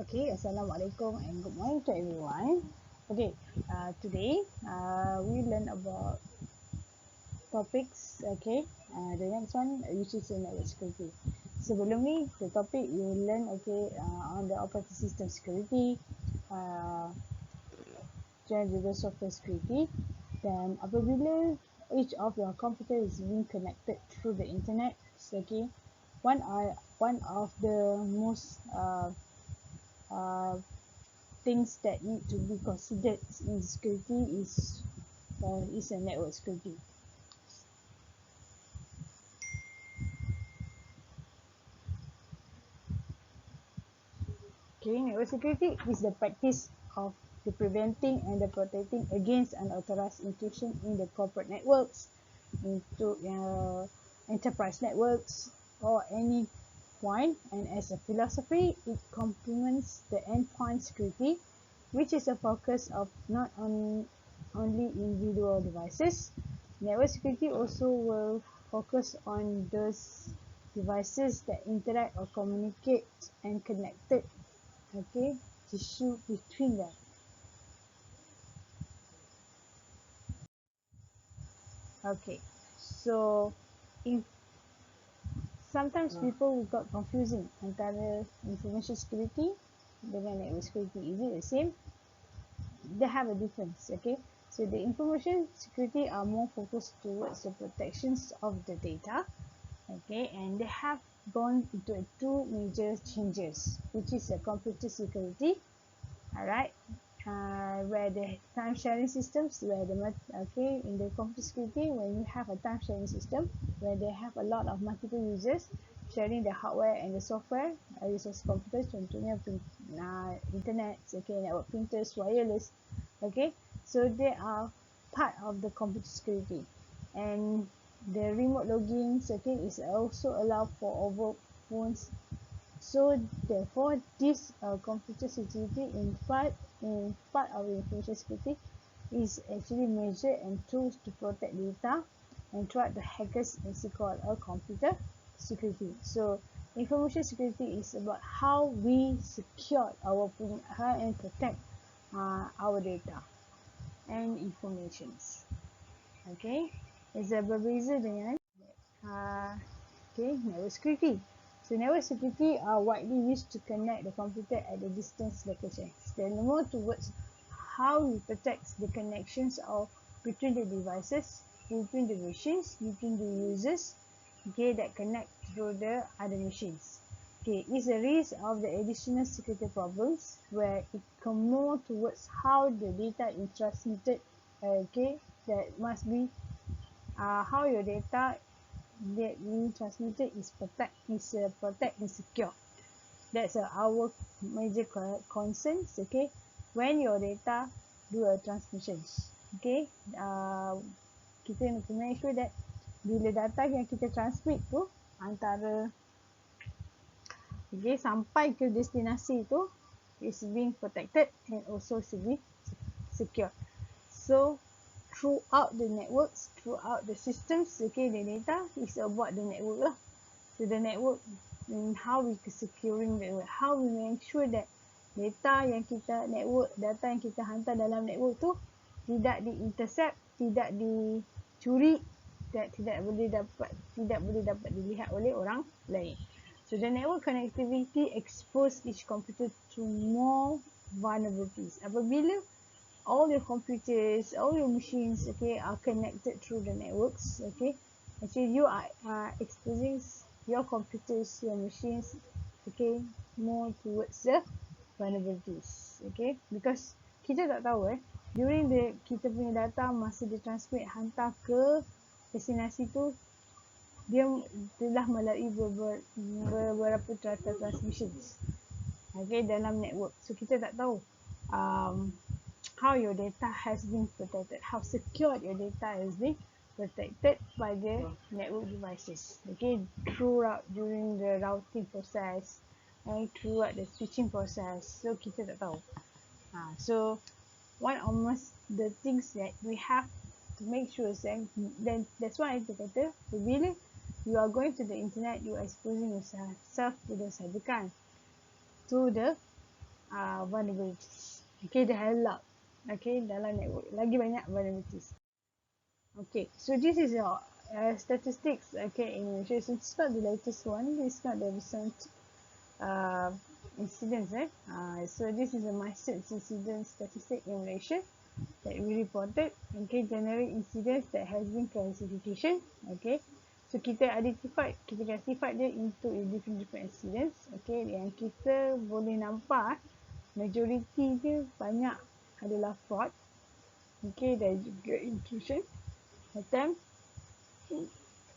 Okay, Assalamualaikum and good morning to everyone. Okay, today we learn about topics. Okay, the next one which is network security. Sebelum ni, the topic you learn on the operating system security, uh, dan juga software security. Dan apabila each of your computer is being connected through the internet, okay, one of the most uh, things that need to be considered in security is a network security. Okay, network security is the practice of the preventing and the protecting against unauthorized intrusion in the corporate networks, into enterprise networks, or any point. And as a philosophy, it complements the endpoint security, which is a focus of not only individual devices. Network security also will focus on those devices that interact or communicate and connected, okay, tissue between them. Okay, so if sometimes people got confusing antara information security dengan network security, is it the same? They have a difference. Okay, so the information security are more focused towards the protections of the data. Okay, and they have gone into two major changes, which is the computer security. All right, where the time sharing systems, where the in the computer security, when you have a time sharing system where they have a lot of multiple users sharing the hardware and the software, resource computers, contohnya internet, okay, network printers, wireless, okay, so they are part of the computer security. And the remote logins, okay, is also allowed for over phones. So therefore, this computer security in part of information security is actually measure and tools to protect data and track the hackers and called a computer security. So information security is about how we secure our and protect our data and informations. Okay, is berbeza dengan uh, network security. So network security are widely used to connect the computer at a distance location. Then more towards how we protect the connections of between the devices, between the machines, between the users, okay, that connect through the other machines. Okay, is a risk of the additional security problems where it come more towards how the data is transmitted. Okay, that must be how your data that being transmitted is protect and secure. That's our major concerns. Okay, when your data do a transmissions. Okay, kita nak make sure that bila data yang kita transmit tu antara sampai ke destinasi tu is being protected and also being secure. So throughout the networks, throughout the systems, okay, the data is about the network lah. So the network, and how we securing the network, how we make sure that data yang kita hantar dalam network tu tidak di-intercept, tidak dicuri, tidak boleh dapat dilihat oleh orang lain. So the network connectivity expose each computer to more vulnerabilities. Apabila all your computers, all your machines, okay, are connected through the networks, okay, actually you are exposing your computers, your machines, okay, more towards the vulnerabilities, okay, because kita tak tahu during the kita punya data masa dia transmit hantar ke destinasi tu, dia telah melalui beberapa data transmissions, okay, dalam network. So kita tak tahu how your data has been protected, how secure your data has been protected by the network devices, okay, throughout during the routing process and throughout the switching process. So kita tak tahu. So one of the things that we have to make sure is then that's why kita kata bila you are going to the internet, you are exposing yourself to the cybercrime, to the vulnerabilities. Okay, dah lot. Okay, dalam network lagi banyak vulnerabilities. Okay, so this is your statistics. Okay, in Malaysia, so it's not the latest one. It's not the recent uh, incidents. So this is a massive incident statistic in Malaysia that we reported. Okay, general incidents that has been classification. Okay, so kita classified dia into different incidents. Okay, yang kita boleh nampak majority dia banyak adalah fraud. Okay, dan juga intrusion attempt.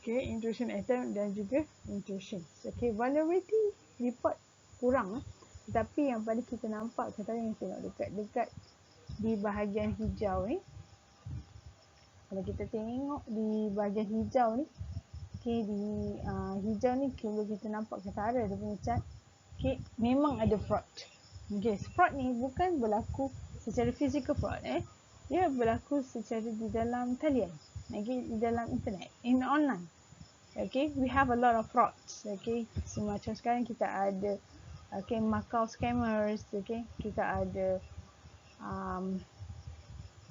Okay, intrusion attempt dan juga intrusion. Okay, vulnerability report kurang. Tetapi yang paling kita nampak, kita tengok dekat di bahagian hijau ni. Kalau kita tengok di bahagian hijau ni, okay, di hijau ni kalau kita nampak ketara dia punya cat, okay, memang ada fraud. Okay, fraud ni bukan berlaku secara physical fraud, dia berlaku secara di dalam talian, okay, di dalam internet, in online. Okay, we have a lot of frauds. Okay, semacam sekarang kita ada, okay, Macau scammers. Okay, kita ada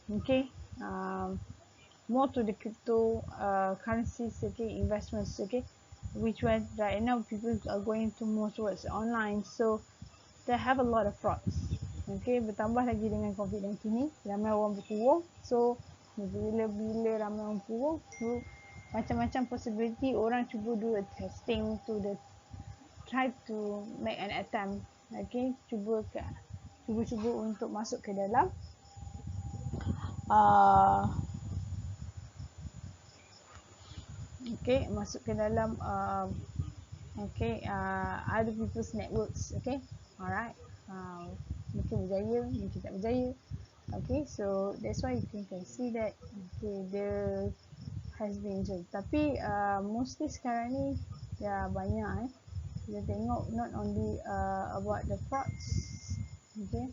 okay, more to the crypto currencies. Okay, investments. Okay, which one right now people are going to more towards online, so they have a lot of frauds. Okay, bertambah lagi dengan COVID-19 ni, ramai orang berkurung. So bila ramai orang berkurung, so macam-macam possibility orang cuba do a testing to the try to make an attempt. Okay, cuba untuk masuk ke dalam okay, masuk ke dalam okay, other people's networks. Okay, alright, mungkin berjaya, mungkin tak berjaya. Okay, so that's why you can see that okay, there has been injured. Tapi mostly sekarang ni ya banyak kita tengok not only about the frauds, okay,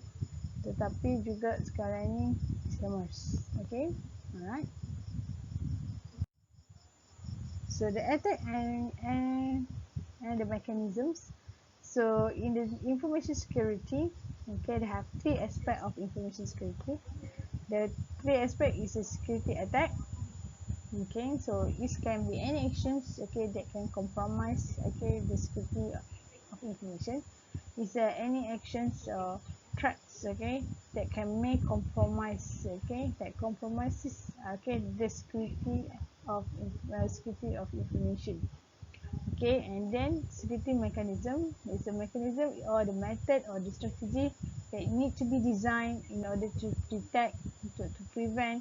tetapi juga sekarang ni scammers. Okay, alright. So the attack and the mechanisms. So in the information security, okay, they have three aspects of information security. The three aspect is a security attack. Okay, so this can be any actions, okay, that can compromise, okay, the security of information. Is there any actions or threats, okay, that can make compromise, okay, that compromises, okay, the security of information. Okay, and then security mechanism is a mechanism or the method or the strategy that need to be designed in order to detect, to prevent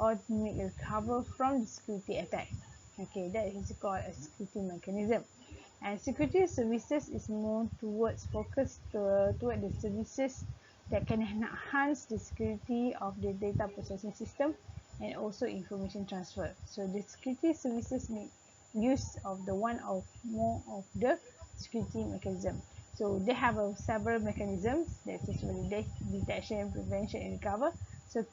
or to make a recover from the security attack. Okay, that is called a security mechanism. And security services is more towards focused toward the services that can enhance the security of the data processing system and also information transfer. So the security services make use of the one or more of the security mechanism. So they have several mechanisms, that is detection, prevention, and recover. So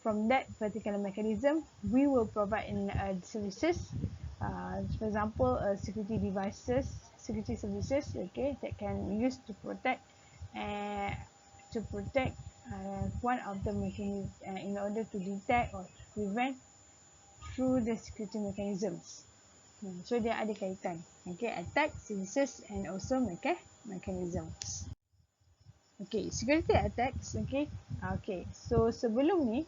from that particular mechanism, we will provide in services. For example, security devices, security services, okay, that can use to protect one of the mechanisms in order to detect or prevent through the security mechanisms. So dia ada kaitan, okay, attack, services, and also mechanisms. Okay, security attacks, okay, so sebelum ni,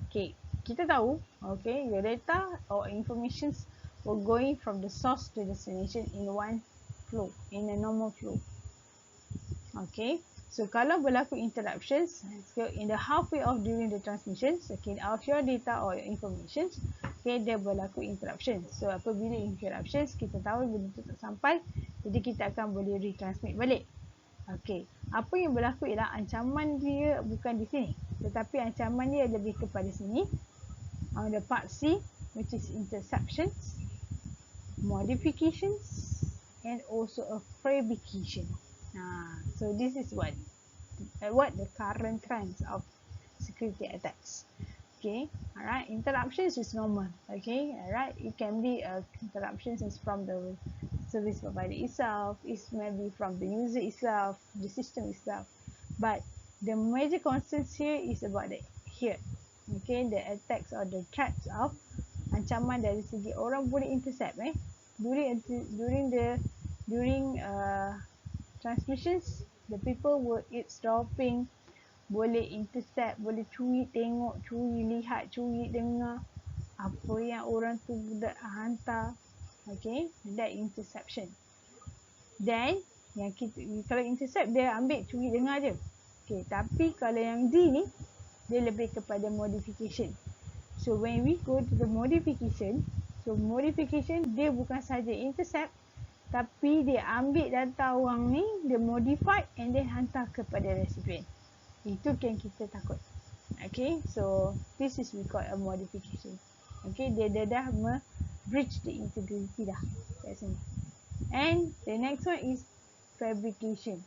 okay, kita tahu, okay, your data or informations were going from the source to destination in one flow, in a normal flow. Okay, so kalau berlaku interruptions, so in the halfway of during the transmissions, okay, of your data or your informations, okay, dia berlaku interruptions. So apabila interruptions, kita tahu benda itu tak sampai, jadi kita akan boleh retransmit balik. Okay, apa yang berlaku ialah ancaman dia bukan di sini, tetapi ancaman dia lebih kepada sini, on the part C, which is interceptions, modifications, and also a fabrication. So this is what the current trends of security attacks. Okay, alright, interruptions is normal. Okay, alright, it can be interruptions is from the service provider itself, it may be from the user itself, the system itself. But the major concerns here is about the here. Okay, the attacks or the threats of ancaman dari segi orang boleh intercept during transmissions, the people were eavesdropping, boleh intercept, boleh curi tengok, curi lihat, curi dengar apa yang orang tu hantar. Okay, that interception. Then yang kita, kalau intercept dia ambil curi dengar je. Okay, tapi kalau yang D ni dia lebih kepada modification. So when we go to the modification, so modification dia bukan saja intercept, tapi dia ambil data orang ni, dia modify and then hantar kepada recipient. Itu yang kita takut. Okay, so this is we call a modification. Okay, dia dah breach the integrity dah. And the next one is fabrication.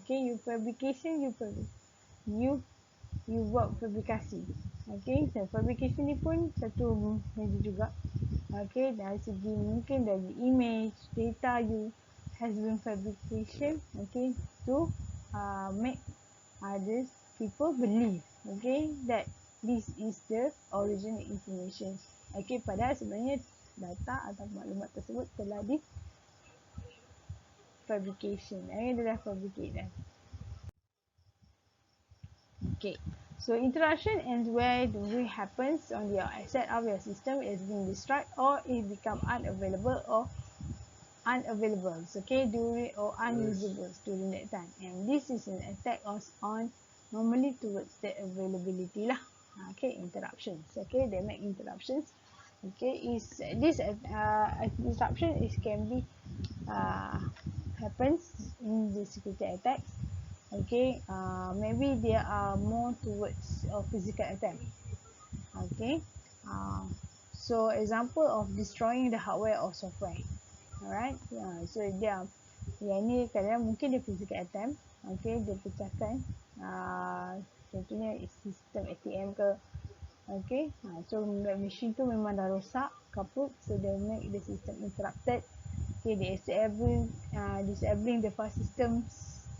Okay, you buat fabrikasi. Okay, so fabrication ni pun satu major juga. Okay, dari segi mungkin dari image, data you has been fabrication. Okay, to make others people believe. Okay, that this is the original information. Okay, padahal sebenarnya data atau maklumat tersebut telah di fabrication. Dia dah fabricate dah. Okay, so interruption and where do it happens on your asset of your system is being destroyed or it become unavailable or unavailable. Okay, during or unusable during that time. And this is an attack on normally towards the availability lah. Okay, interruptions. Okay, they make interruptions. Okay, is this disruption is can be happens in the security attacks. Okay, maybe they are more towards physical attack. Okay, so example of destroying the hardware or software. Alright, so dia yang ni kadang mungkin dia physical attempt. Okay, dia pecahkan contohnya sistem ATM ke. Okay, so machine tu memang dah rosak, kaput, so they make the system interrupted. Okay, they disabling the file systems.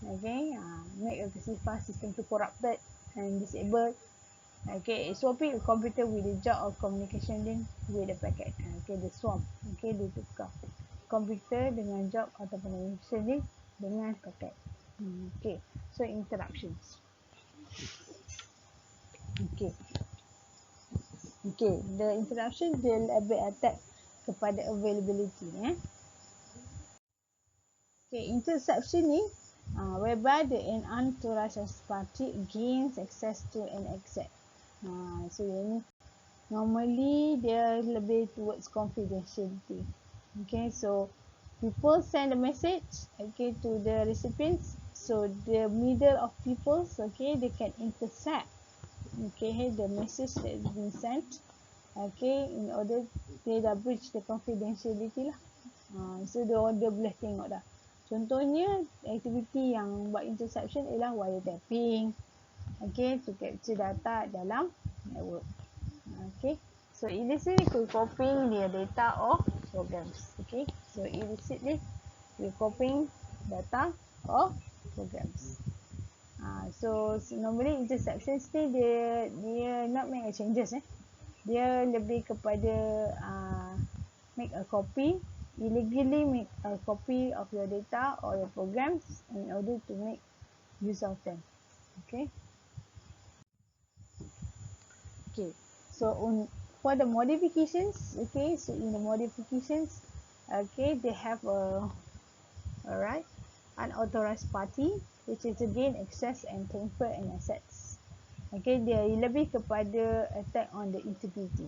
Okay, make the file system to corrupted and disabled. Okay, swapping a computer with the job of communication link with the packet. Okay, the swap. Okay, dia tukar komputer dengan job atau communication link dengan paket. Okay, so interruptions. Okay. Okay, the interruption dia lebih attack kepada availability. Okay, interception ni whereby the unauthorized party gains access to an asset. So yang ni normally dia lebih towards confidentiality. Okay, so people send a message, okay, to the recipients. So the middle of people, okay, they can intercept, okay, the message that is being sent. Okay, in order they dah breach the confidentiality lah. So dia boleh tengok dah. Contohnya aktiviti yang buat interception ialah wiretapping. Okay, to capture data dalam network. Okay, so illicitly copying their data or programs. Okay, so illicitly we're copying data or programs. So normally interceptions ni dia not make a changes. Dia lebih kepada make a copy, illegally make a copy of your data or your programs in order to make use of them. Okay. Okay. So for the modifications, okay, so in the modifications, okay, they have alright, unauthorized party, which is again access and tamper and assets. Okay, dia lebih kepada attack on the integrity.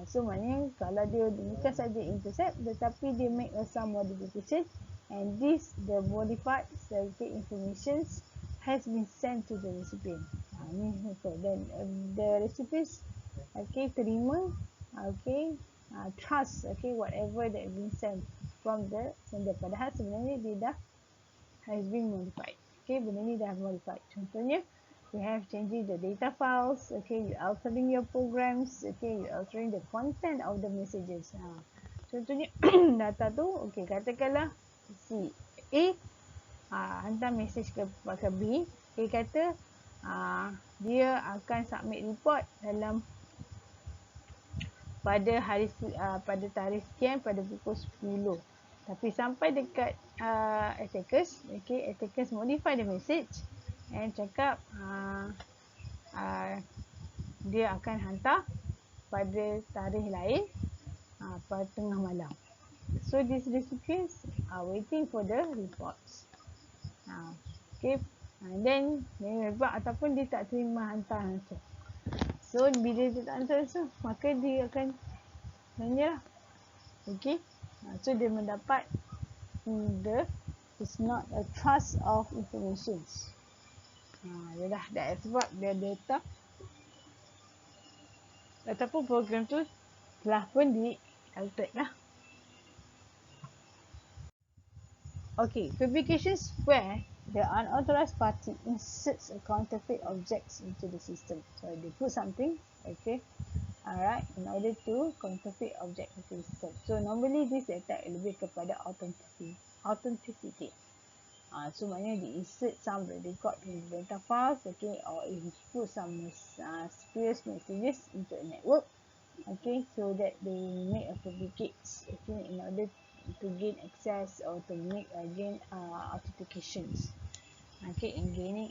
So maknanya kalau dia bukan saja intercept tetapi dia make some modification and this the modified informations has been sent to the recipient. Ni okay, then the recipients okay terima, okay, trust, okay, whatever that been sent from the sender, padahal sebenarnya dia dah has been modified. Okay, benda ni dah modified. Contohnya you have changing the data files, okay, you altering your programs, okay, you altering the content of the messages. Contohnya data tu, okey, katakanlah si A hantar mesej kepada B. Dia kata dia akan submit report dalam pada tarikh sekian pada pukul 10. Tapi sampai dekat attackers, attackers modify the message and cakap dia akan hantar pada tarikh lain pada tengah malam. So these recipients are waiting for the reports. And then report ataupun dia tak terima hantar langsung. So bila dia tak hantar langsung, maka dia akan menyerah. So dia mendapat it's not a trust of informations. Yalah, that's sebab dia data ataupun program tu telah pun di-altered lah. Okay, fabrications where the unauthorized party inserts a counterfeit objects into the system. So they put something, alright, in order to counterfeit object into the system. So normally this attack lebih kepada authenticity. So maknanya they insert some record in the data files, or if you put some spurious messages into a network, so that they make a fabricates, in order to gain access or to make gain authentications, in gaining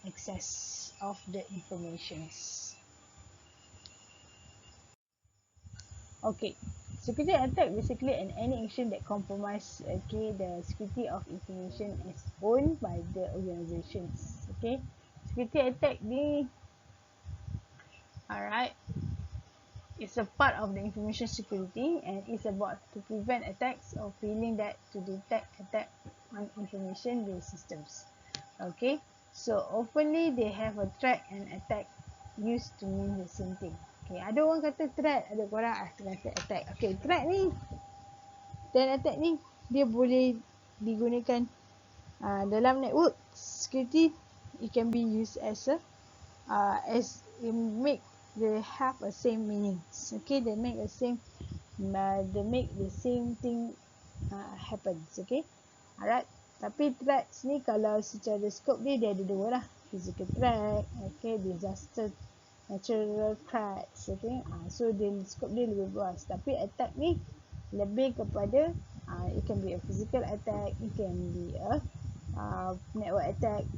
access of the informations. Security attack basically any action that compromise the security of information as owned by the organizations. Security attack ni, alright, it's a part of the information security and it's about to prevent attacks or failing that to detect attack on information based systems. So oftenly they have a threat and attack used to mean the same thing. Ada orang kata threat, ada orang kata attack. Threat ni dan attack ni dia boleh digunakan dalam network security. It can be used as they have a same meanings. They make the same thing happens. Alright. Tapi threats ni kalau secara scope dia ada dua lah. Physical threat, disaster, natural threats, so scope dia lebih luas. Tapi attack ni lebih kepada it can be a physical attack, it can be a network attack,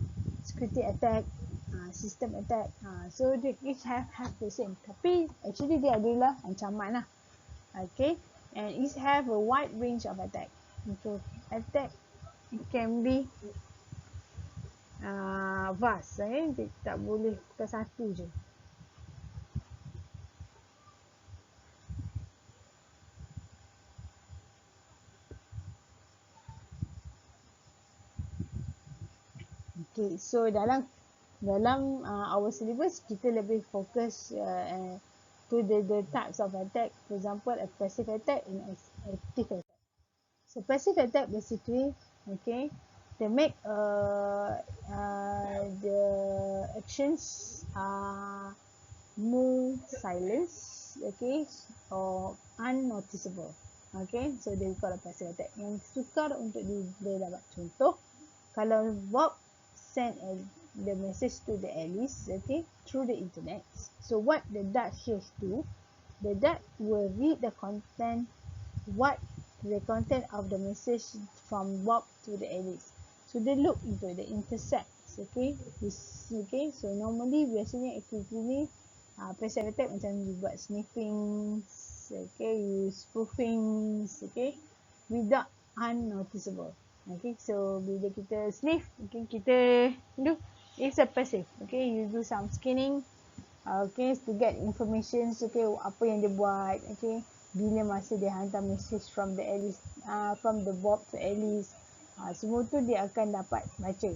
security attack, system attack. So they each have the same, tapi actually dia adalah ancaman lah. And it have a wide range of attack. Attack it can be vast, tak boleh ke satu je. So dalam our syllabus kita lebih fokus to the types of attack. For example, a passive attack and active attack. So passive attack basically, they make the actions more silence, or unnoticeable. So they call a passive attack. Yang sukar untuk dia dapat contoh, kalau Bob send the message to the Alice, through the internet. So what the Dart here do, the Dart will read the content of the message from Bob to the Alice. So they look into the intercepts. So normally biasanya activity ni passive attack macam you buat sniffing, you spoofing, without unnoticeable. So bila kita sniff, kita do, it's a passive. You do some scanning, to get information, apa yang dia buat, bila masa dia hantar message from the Alice, from the Bob to Alice, semua tu dia akan dapat baca,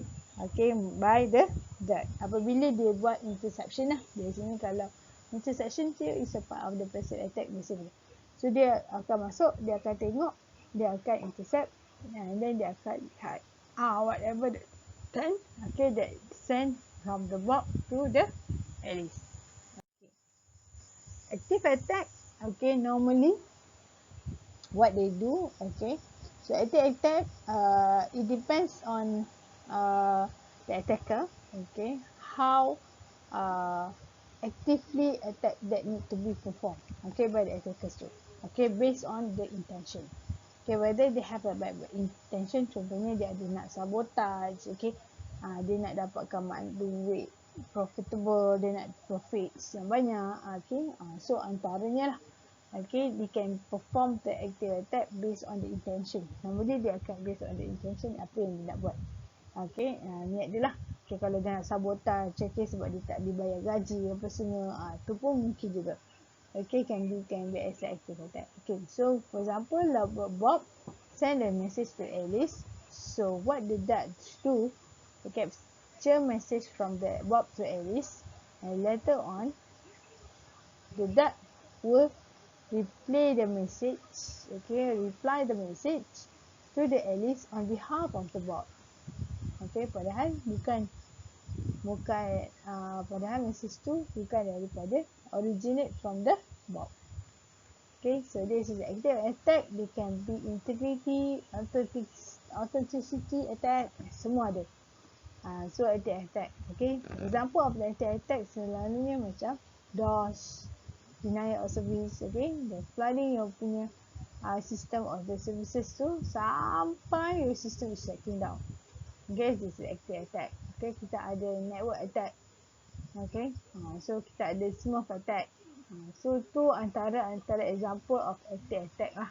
by the Dart. Apabila dia buat interception lah, biasanya kalau interception dia is a part of the passive attack basically. So dia akan masuk, dia akan tengok, dia akan intercept, and then dia akan lihat whatever the time that send from the Bob to the Alice. Active attack, normally what they do. Okay, so active attack, it depends on the attacker. Okay, how uh, actively attack that need to be performed, okay, by the attackers too. Okay, based on the intention. Okay, whether they have a bad intention, contohnya dia ada nak sabotage, okay, dia nak dapatkan duit profitable, dia nak profits yang banyak, okay, so antaranya lah, okay, they can perform the active attack based on the intention. Normally dia akan based on the intention apa yang dia nak buat, okay, niat dia lah. Okay, kalau dia nak sabotage, okay, sebab dia tak dibayar gaji apa semua, tu pun mungkin juga. Okay, can be as active attack. Okay, so for example, Bob send a message to Alice. So what did that do? They capture message from the Bob to Alice, and later on, the dad will reply the message to the Alice on behalf of the Bob. Okay, padahal padahal message tu bukan daripada originate from the Bob. Okay, so this is active attack. They can be integrity, authenticity attack, semua ada. So active attack. Okay, example of the active attack selalunya macam DOS, denial of service. Okay, the flooding your punya system of the services tu sampai your system is shutting down. Okay, this is active attack. Okay, kita ada network attack. Okay, so kita ada smurf attack. So tu antara example of active attack lah.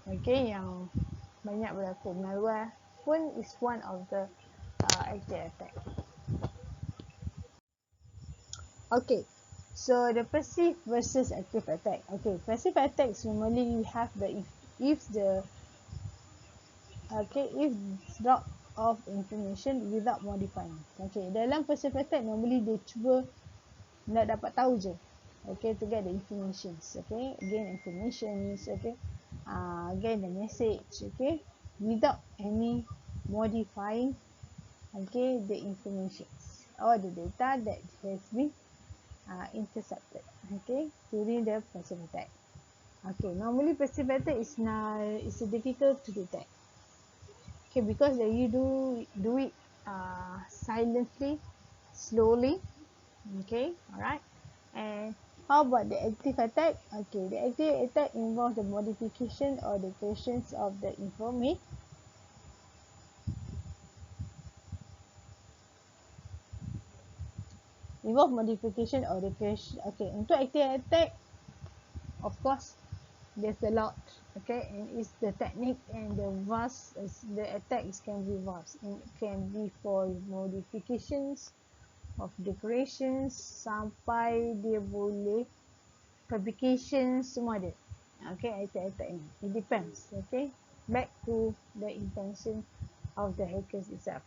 Okay, yang banyak berlaku. Malware pun is one of the active attack. Okay, so the passive versus active attack. Okay, passive attacks normally we have the if drop of information without modifying. Okay, dalam passive attack normally dia cuba nak dapat tahu je. Okay, to get the informations. Okay, gain informations. Okay, gain the message. Okay, without any modifying. Okay, the informations or the data that has been intercepted. Okay, during the passive attack. Okay, normally passive attack is difficult to detect. Okay, because you do it silently, slowly. Okay, alright. And how about the active attack? Okay, the active attack involves the modification or the creations of the information. Involve modification or the creation. Okay, untuk active attack, of course, there's a lot. Okay, and it's the technique and the vast. The attacks can be vast. It can be for modifications of decorations sampai dia boleh fabrication, semua ada. Okay, attack ni. It depends. Okay, back to the intention of the hackers itself.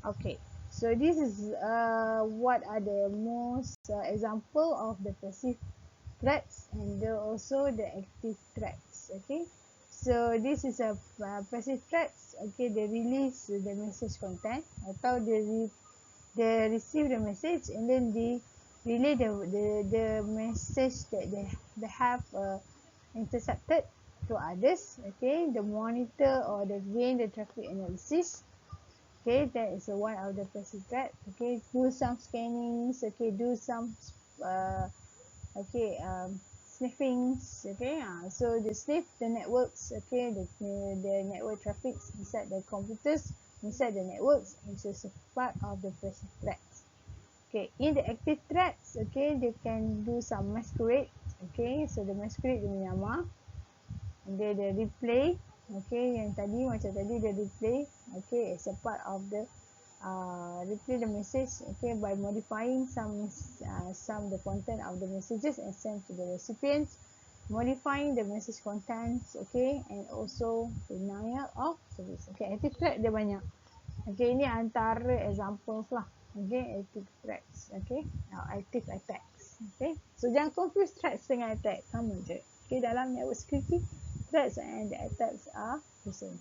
Okay, so this is what are the most example of the passive threats and also the active threats. Okay, so this is a passive threats. Okay, they release the message content atau they receive the message and then they relay the message that they have intercepted to others. Okay, the monitor or the gain the traffic analysis. Okay, that is one of the passive threat. Okay, do some scannings. Okay, do some sniffings. Okay, so they sniff the networks. Okay, the network traffics inside the computers, inside the networks. It's a part of the passive threats. Okay, in the active threats, okay, they can do some masquerade. Okay, so the masquerade dia menyamar. Dia replay. Okay, yang tadi macam tadi dia replay. Okay, as a part of the replay the message. Okay, by modifying some the content of the messages and send to the recipients, modifying the message contents. Okay, and also denial of service. Okay, active threat dia banyak. Okay, ini antara examples lah. Okay, active threats. Okay, active attacks. Okay, so jangan confuse threats dengan attack, sama je. Okay, dalam network security, threats and the attacks are the same.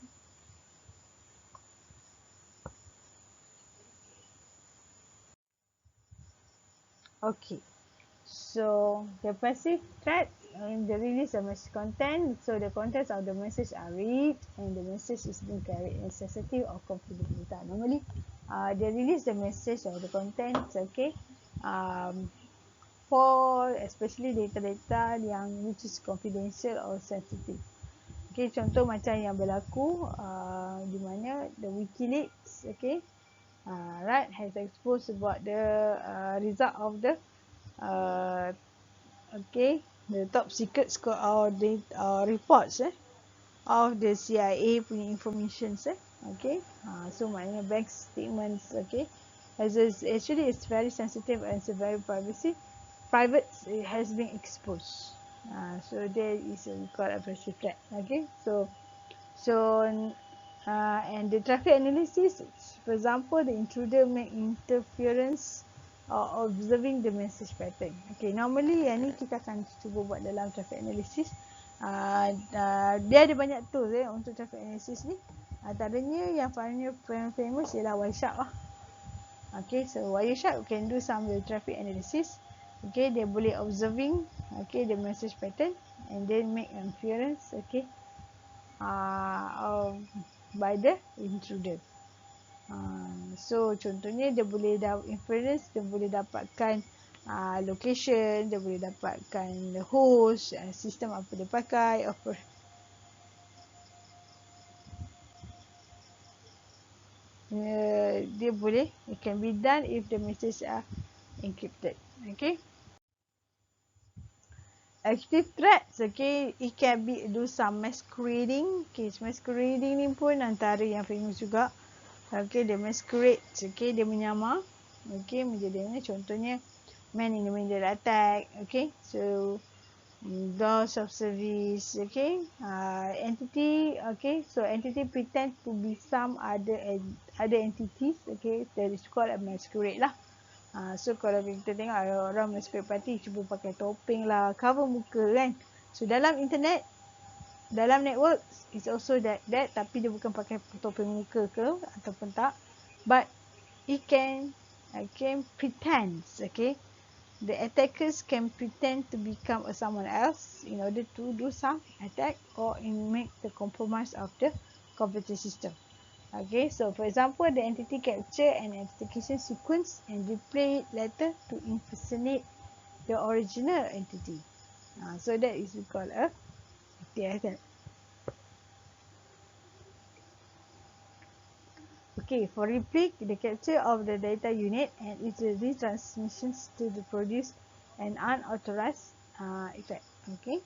Okay, So the passive threat in the release of message content. So the contents of the message are read and the message is being carried in sensitive or confidential data. Normally, they release the message or the contents, okay, for especially data-data yang which is confidential or sensitive. Okay, contoh macam yang berlaku di mana the WikiLeaks, okay, right, has exposed about the result of the okay, the top secret score or the reports of the CIA punya informations okay. So maknanya bank statements, okay, as is, actually it's very sensitive and it's very private, it has been exposed. So there is a called a passive threat, okay. So and the traffic analysis, for example, the intruder make interference or observing the message pattern. Okay, normally yang ni kita akan cuba buat dalam traffic analysis. Dia ada banyak tools untuk traffic analysis ni. Antaranya yang paling famous ialah Wireshark lah. Okay, so Wireshark can do some traffic analysis. Okay, dia boleh observing, okay, the message pattern and then make inference, okay, by the intruder. So contohnya dia boleh inference, dia boleh dapatkan location, dia boleh dapatkan the host, sistem apa dia pakai, dia boleh, it can be done if the message are encrypted, okay. Active threats, okay, it can be do some masquerading. Okay, masquerading ni pun antara yang famous juga. Okay, dia masquerade, okay, dia menyamar, okay, menjadi contohnya man in the middle attack, okay. So loss of service, okay, entity, okay, so entity pretend to be some other entities, okay, that is called a masquerade lah. So kalau kita tengok orang masquerade party cuba pakai topeng lah, cover muka kan. So dalam internet, dalam network it's also that tapi dia bukan pakai topeng muka ke ataupun tak, but it can pretend, okay. The attackers can pretend to become someone else in order to do some attack or make the compromise of the computer system. Okay, so for example, the entity capture an authentication sequence and replay it later to impersonate the original entity. So that is called a attack. Okay, for replay, the capture of the data unit and its retransmissions to produce an unauthorized effect. Okay,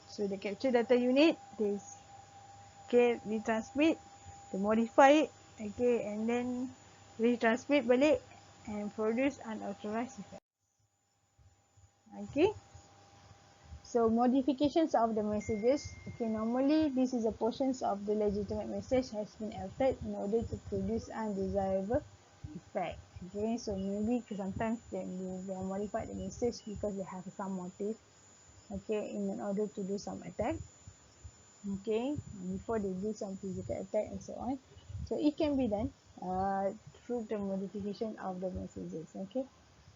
so the capture data unit, they retransmit, they modify it, okay, and then retransmit balik and produce unauthorized effect. Okay, so modifications of the messages. Okay, normally this is a portions of the legitimate message has been altered in order to produce undesirable effect. Okay, so maybe sometimes they modify the message because they have some motive, okay, in order to do some attack, okay, before they do some physical attack and so on. So it can be done through the modification of the messages, okay.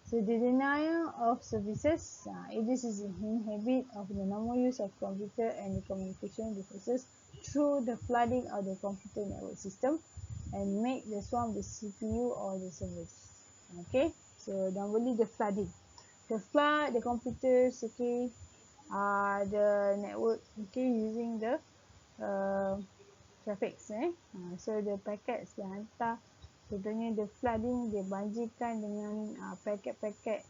So the denial of services, this is inhibit of the normal use of computer and the communication devices through the flooding of the computer network system and make the swarm the CPU or the servers. Okay, so normally the flooding, the flood the computers, okay, the network, okay, using the traffics, so the packets dia hantar. Contohnya the flooding, dia banjirkan dengan paket-paket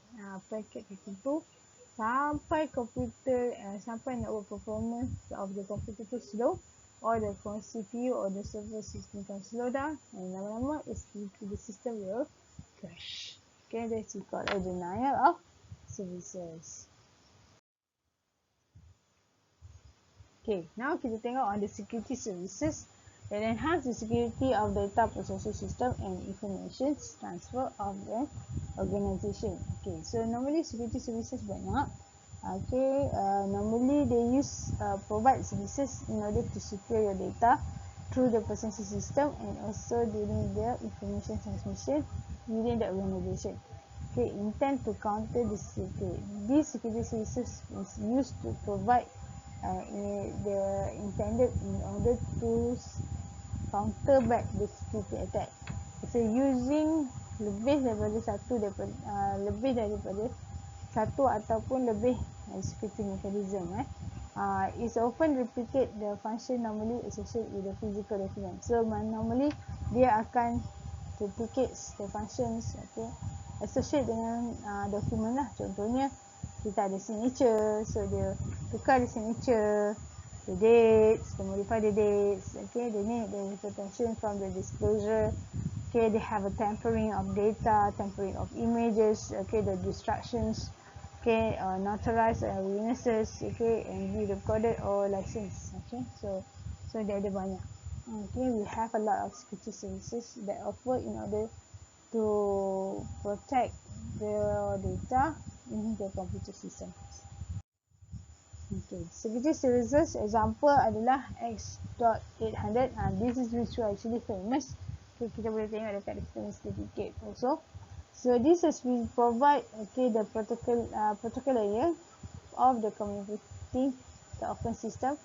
tertentu sampai komputer, sampai network performance of the computer tu slow, or the CPU or the server system can slow down, and lama-lama the system will crash. Okay, that's called a denial of services. Okay, now kita tengok on the security services that enhance the security of data processing system and information transfer of the organization. Okay, so normally security services banyak. Okay, normally they provide services in order to secure your data through the processing system and also during the information transmission within the organization. okay, intend to counter this security. These security services is used to provide the intended in order to counter back the security attack. So using lebih daripada satu ataupun lebih security mechanism. Is often replicate the function normally associated with the physical document. So normally dia akan duplicates the functions, okay, associate dengan dokumen lah. Contohnya kita ada signature, so dia tukar the signature, the dates, they modify the dates, okay, they need the protection from the disclosure, okay, they have a tampering of data, tampering of images, okay, the distractions, okay, notarized witnesses, okay, and be recorded or licensed, okay, so dia ada banyak. Okay, we have a lot of security services that offer in order to protect their data in the computer system. Okay, security services example adalah X.800. This is which are actually famous. Okay, kita boleh tengok dekat the certificate also. So this is we provide, okay, the protocol layer of the communicating the open system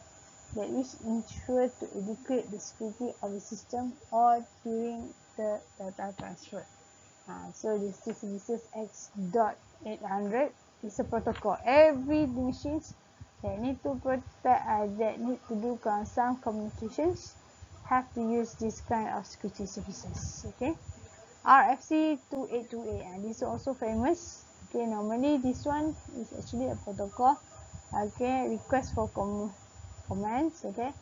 that which ensure to educate the security of the system or during the data transfer. So this is X.800 is a protocol. Every machines that need to protect, that need to do some communications have to use this kind of security services. Okay, RFC 2828, and this is also famous. Okay, normally this one is actually a protocol. Okay, request for commands. Okay,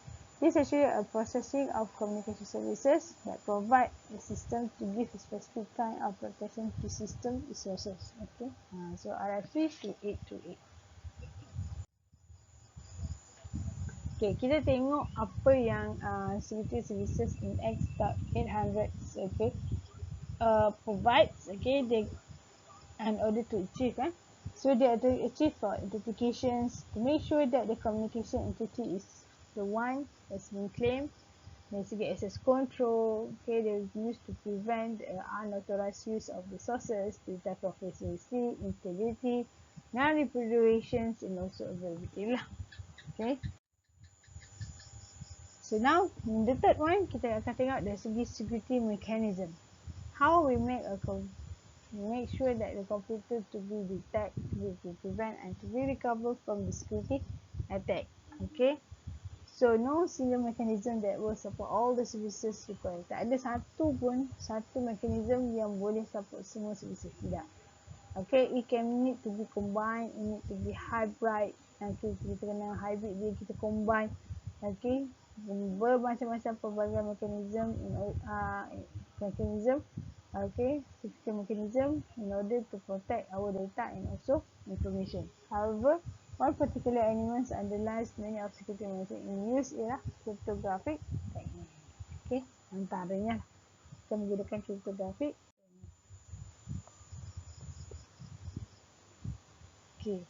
this is actually a processing of communication services that provide the system to give a specific kind of protection to system resources. Okay, so RFC 2828. Okay, kita tengok apa yang security services in X.800, okay, provides, okay, they in order to achieve. So they are to achieve for identifications to make sure that the communication entity is the one that's been claimed. Dari segi access control, okay, they're used to prevent unauthorized use of resources, data confidentiality, integrity, non-repudiations, and also availability lah. Okay. So now, in the third one, kita akan tengok dari segi security mechanism. How we make sure that the computer to be detect, to prevent, and to be recovered from the security attack. Okay. So no single mechanism that will support all the services required. Tak ada satu mechanism yang boleh support semua services. Tidak. Okay, it can need to be combined, it need to be hybrid. Okay, kita kena hybrid dia, kita combine. Okay, bermacam-macam pelbagai mechanism okay, security mechanism in order to protect our data and also information. However, one particular element underlies many of security mechanism in use ialah cryptographic technique. Okay, antaranya kita menggunakan cryptographic. Okay.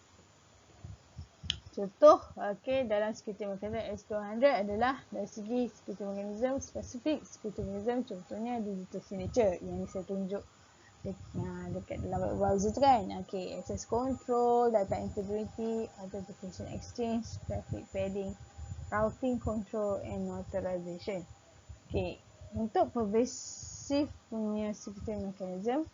Contoh, okay, dalam security mechanism S200 adalah dari segi security mechanism spesifik security mechanism, contohnya digital signature yang saya tunjuk dekat dalam web browser tu kan. Okay, access control, data integrity, authentication exchange, traffic padding, routing control, and authorization. Okay, untuk pervasive punya security mechanism,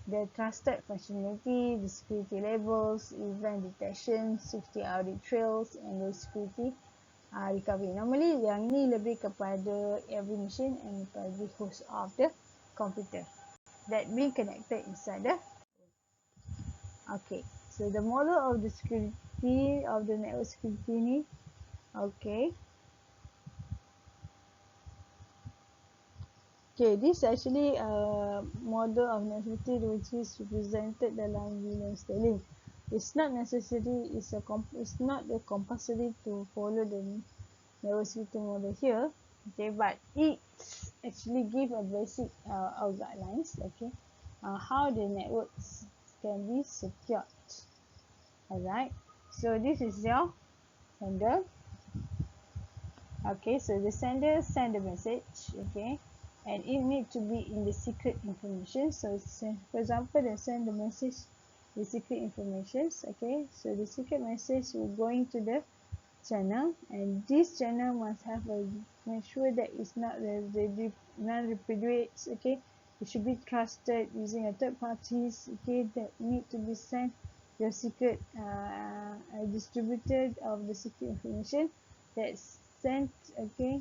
the trusted functionality, the security labels, event detection, security audit trails, and the security recovery. Normally, yang ni lebih kepada every machine and every host of the computer that being connected inside the. Okay, so the model of the security of the network security ni, okay. Okay, this actually a model of network security which is represented dalam William Sterling. It's not necessary, it's not compulsory to follow the network security model here. Okay, but it actually give a basic guidelines. Okay, how the networks can be secured. Alright, so this is your sender. Okay, so the sender send a message. Okay, and it need to be in the secret information. So for example, they send the message the secret informations. Okay, so the secret message will going to the channel, and this channel must have a make sure that it's not non-repudiates. Okay, it should be trusted using a third parties. Okay, that need to be sent your secret distributed of the secret information that's sent. Okay,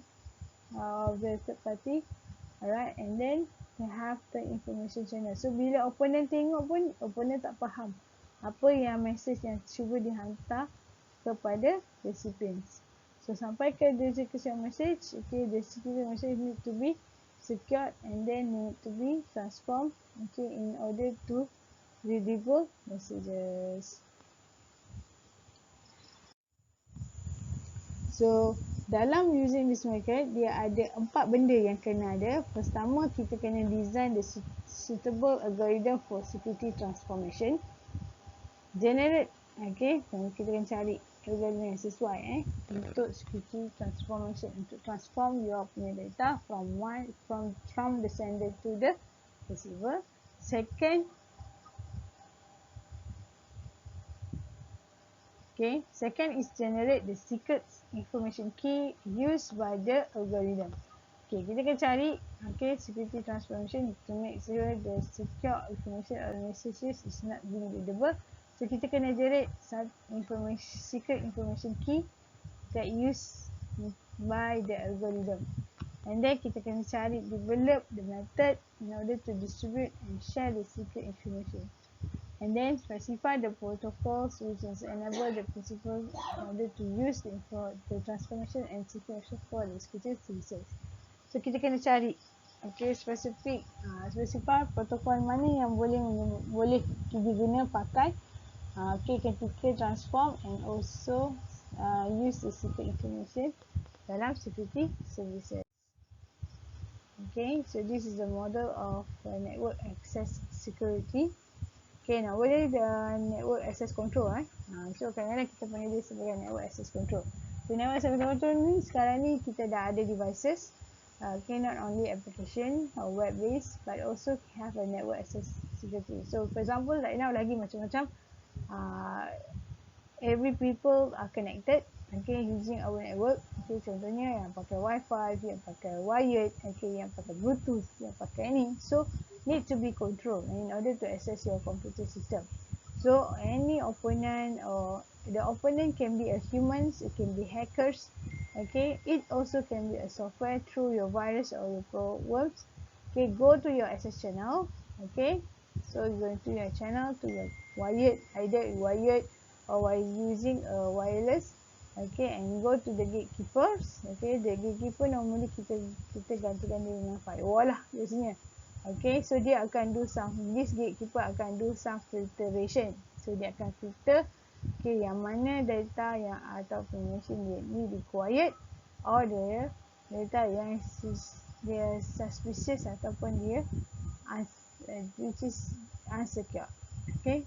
of the third party. Alright, and then we have the information channel. So bila opponent tengok pun, opponent tak faham apa yang message yang cuba dihantar kepada recipients. So sampai ke the execution message, okay, the execution message need to be secured and then need to be transformed, okay, in order to readable messages. So dalam using this method, dia ada 4 benda yang kena ada. Pertama, kita kena design the suitable algorithm for security transformation. Generate, okay, kita akan cari algorithm yang sesuai untuk security transformation, untuk transform your punya data from the sender to the receiver. Second is generate the secret information key used by the algorithm. Okay, kita akan cari security transformation to make sure the secure information or messages is not being readable. So kita kena generate secret information key that used by the algorithm. And then kita kena develop the method in order to distribute and share the secret information. And then specify the protocols which is enable the principal in order to use the transformation and security for the security services. So kita kena cari specify protokol mana yang boleh diguna pakai ketika transform and also use the secret information dalam security services. Okay, so this is the model of network access security. Okay, now what is the network access control? So kadang-kadang kita panggil dia sebagai network access control. So network access control ni sekarang ni kita dah ada devices. Not only application or web based, but also have a network access security. So for example, right now lagi macam-macam. Every people are connected, using our network. Contohnya yang pakai wifi, yang pakai wired, yang pakai bluetooth, yang pakai ni. So need to be controlled in order to access your computer system. So any opponent, or the opponent can be a humans, it can be hackers. It also can be a software through your virus or your programs. Go to your access channel. So you go to your channel, to your wired, either wired or while using a wireless. And go to the gatekeepers. The gatekeeper normally kita gantikan dia dengan firewall lah biasanya. So dia akan this gatekeeper akan do some filtration. So dia akan filter yang mana data yang atau information ni required, or the data yang dia suspicious ataupun dia which is unsecure.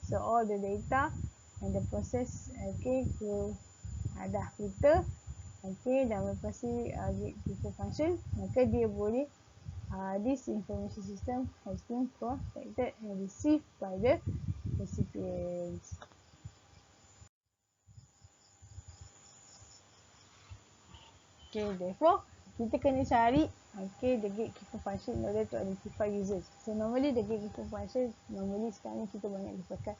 So all the data and the process will dah filter, dan lepas ni gatekeeper function, maka dia boleh this information system has been protected and received by the recipients. Therefore kita kena cari the gatekeeper function in order to identify users. So normally the gatekeeper function sekarang ni kita banyak pakai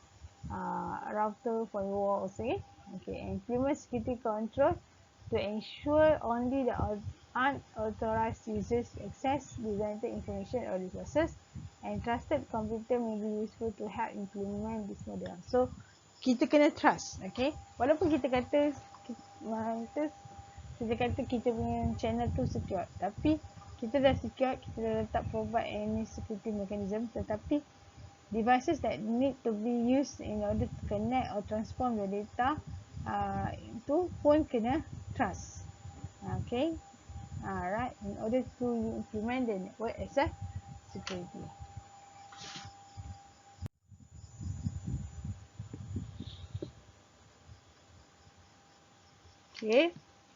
router, firewall, and implement security control to ensure only the unauthorized users access designated information or resources, and trusted computer may be useful to help implement this model. So kita kena trust, walaupun kita kata kita punya channel tu secure, tapi kita dah secure, kita dah letak provide any security mechanism, tetapi devices that need to be used in order to connect or transform the data itu pun kena trust. Right, in order to implement the network access security.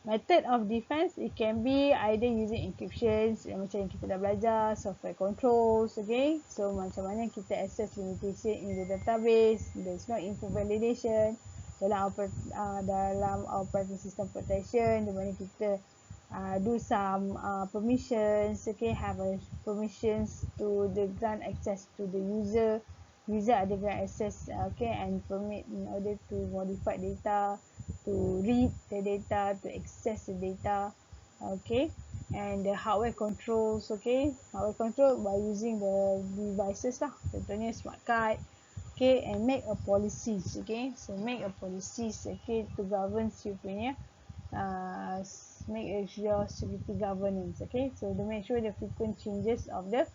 Method of defense, it can be either using encryptions, macam yang kita dah belajar, software controls, okay. So macam mana kita access limitation in the database, there's no info validation dalam operating system protection, di mana kita do some permissions, okay, have a permissions to the grant access to the user ada grant access, okay, and permit in order to modify data, to read the data, to access the data, okay. And the hardware controls, okay, hardware control by using the devices lah, contohnya smart card, okay, and make a policies, okay. So make a policies, okay, to govern you punya make your security governance, okay. So to make sure the frequent changes of the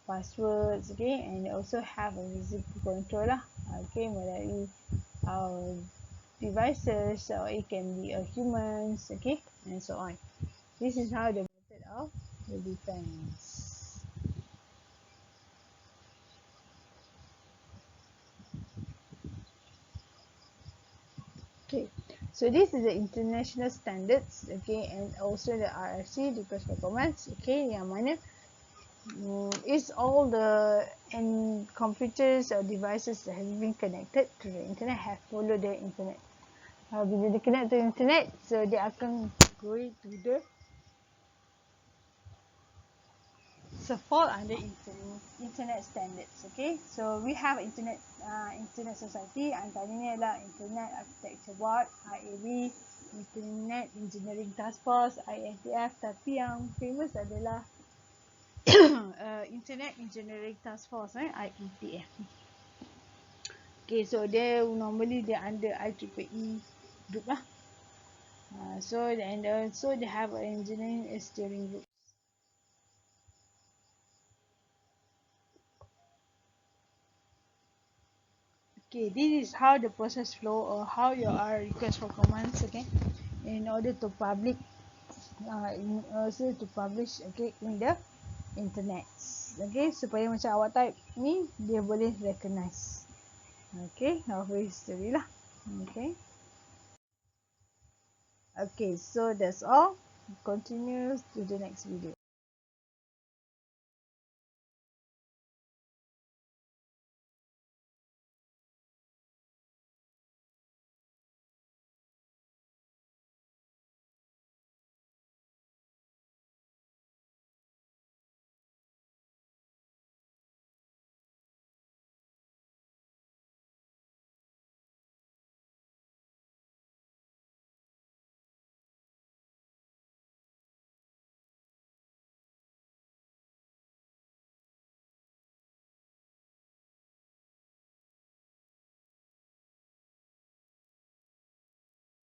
passwords, okay, and also have a physical control lah, okay, melalui devices, or it can be humans, okay, and so on. This is how the method of the defense. Okay, so this is the international standards, okay, and also the RFC, request for comments, okay, yang mana is all the computers or devices that have been connected to the internet have followed the internet. Bila dia connect to internet, so dia akan go to the fall under internet standards, okay. So we have internet society, antaranya adalah Internet Architecture Board, IAB, Internet Engineering Task Force, INTF, tapi yang famous adalah Internet Engineering Task Force, IETF. Okay, so they normally under IEEE group lah. So and also they have an engineering steering group. Okay, this is how the process flow, or how your request for commands, okay, in order to publish, okay, in the internet, okay, supaya macam awak type ni dia boleh recognize, okay, of history lah, okay. Okay, so that's all. Continue to the next video.